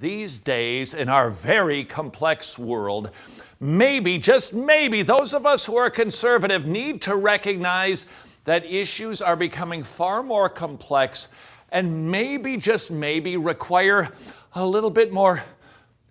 These days, in our very complex world, maybe, just maybe, those of us who are conservative need to recognize that issues are becoming far more complex and maybe, just maybe, require a little bit more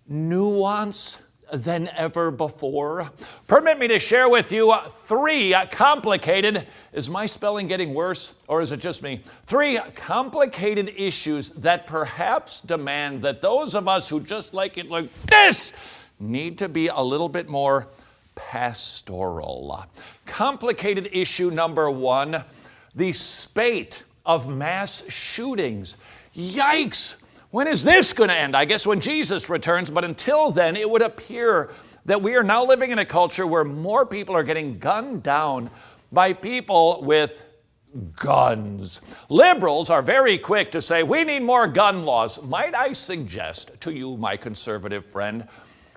nuance than ever before. Permit me to share with you three complicated, is my spelling getting worse or is it just me? Three complicated issues that perhaps demand that those of us who just like it like this need to be a little bit more pastoral. Complicated issue number one, the spate of mass shootings. Yikes! When is this going to end? I guess when Jesus returns, but until then, it would appear that we are now living in a culture where more people are getting gunned down by people with guns. Liberals are very quick to say, we need more gun laws. Might I suggest to you, my conservative friend,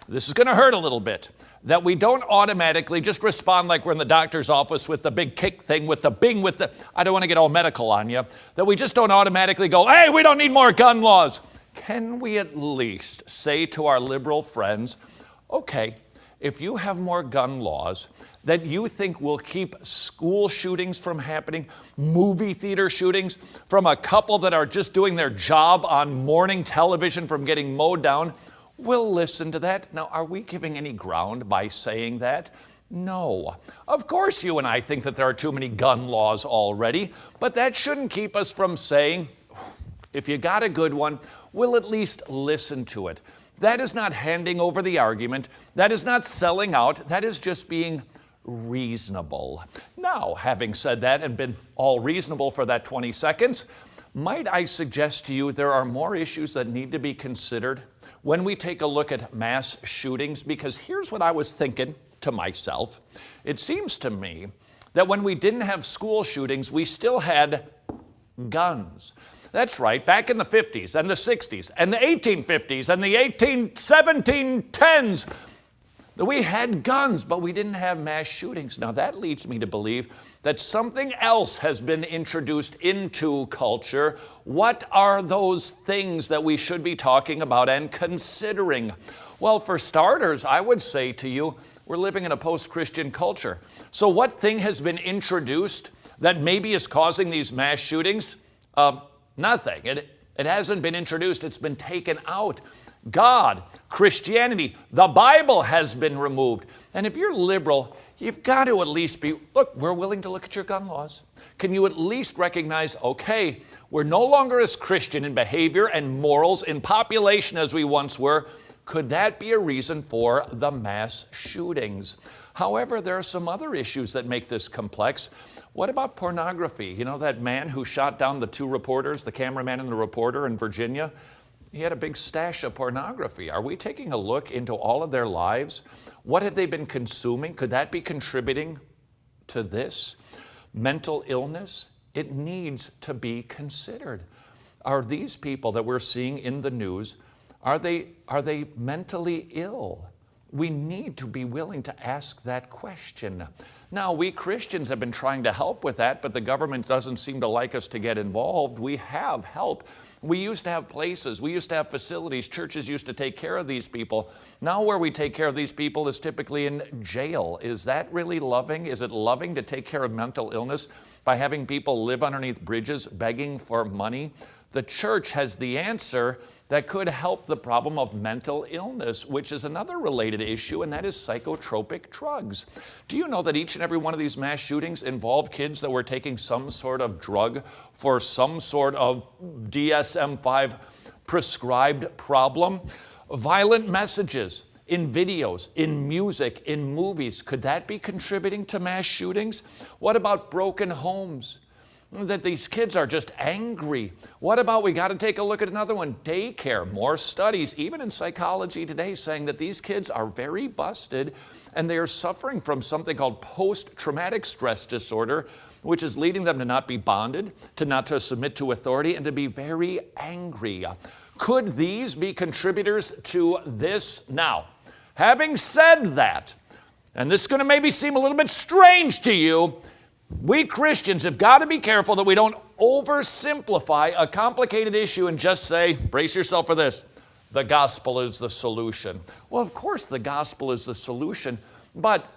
this is going to hurt a little bit, that we don't automatically just respond like we're in the doctor's office with the big kick thing, with the bing, with the, I don't want to get all medical on you, that we just don't automatically go, hey, we don't need more gun laws. Can we at least say to our liberal friends, okay, if you have more gun laws that you think will keep school shootings from happening, movie theater shootings, from a couple that are just doing their job on morning television from getting mowed down, we'll listen to that. Now, are we giving any ground by saying that? No. Of course you and I think that there are too many gun laws already, but that shouldn't keep us from saying, if you got a good one, we'll at least listen to it. That is not handing over the argument. That is not selling out. That is just being reasonable. Now, having said that and been all reasonable for that 20 seconds, might I suggest to you there are more issues that need to be considered when we take a look at mass shootings? Because here's what I was thinking to myself. It seems to me that when we didn't have school shootings, we still had guns. That's right, back in the 50s and the 60s and the 1850s and the 1710s, we had guns, but we didn't have mass shootings. Now that leads me to believe that something else has been introduced into culture. What are those things that we should be talking about and considering? Well, for starters, I would say to you, we're living in a post-Christian culture. So what thing has been introduced that maybe is causing these mass shootings? Nothing. It hasn't been introduced. It's been taken out. God, Christianity, the Bible has been removed. And if you're liberal, you've got to at least be, look, we're willing to look at your gun laws. Can you at least recognize, okay, we're no longer as Christian in behavior and morals in population as we once were. Could that be a reason for the mass shootings? However, there are some other issues that make this complex. What about pornography? You know that man who shot down the two reporters, the cameraman and the reporter in Virginia? He had a big stash of pornography. Are we taking a look into all of their lives? What have they been consuming? Could that be contributing to this? Mental illness? It needs to be considered. Are these people that we're seeing in the news, are they mentally ill? We need to be willing to ask that question. Now, we Christians have been trying to help with that, but the government doesn't seem to like us to get involved. We have help. We used to have places, we used to have facilities, churches used to take care of these people. Now where we take care of these people is typically in jail. Is that really loving? Is it loving to take care of mental illness by having people live underneath bridges begging for money? The church has the answer that could help the problem of mental illness, which is another related issue, and that is psychotropic drugs. Do you know that each and every one of these mass shootings involved kids that were taking some sort of drug for some sort of DSM-5 prescribed problem? Violent messages in videos, in music, in movies, could that be contributing to mass shootings? What about broken homes? That these kids are just angry. What about, we got to take a look at another one, daycare. More studies, even in psychology today, saying that these kids are very busted and they are suffering from something called post-traumatic stress disorder, which is leading them to not be bonded, to not to submit to authority, and to be very angry. Could these be contributors to this? Now, having said that, and this is going to maybe seem a little bit strange to you, we Christians have got to be careful that we don't oversimplify a complicated issue and just say, brace yourself for this, the gospel is the solution. Well, of course the gospel is the solution, but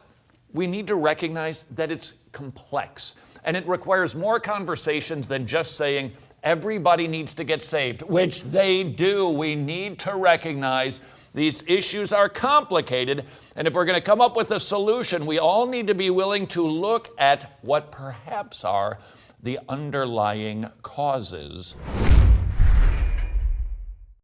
we need to recognize that it's complex, and it requires more conversations than just saying everybody needs to get saved, which they do. We need to recognize these issues are complicated, and if we're going to come up with a solution, we all need to be willing to look at what perhaps are the underlying causes.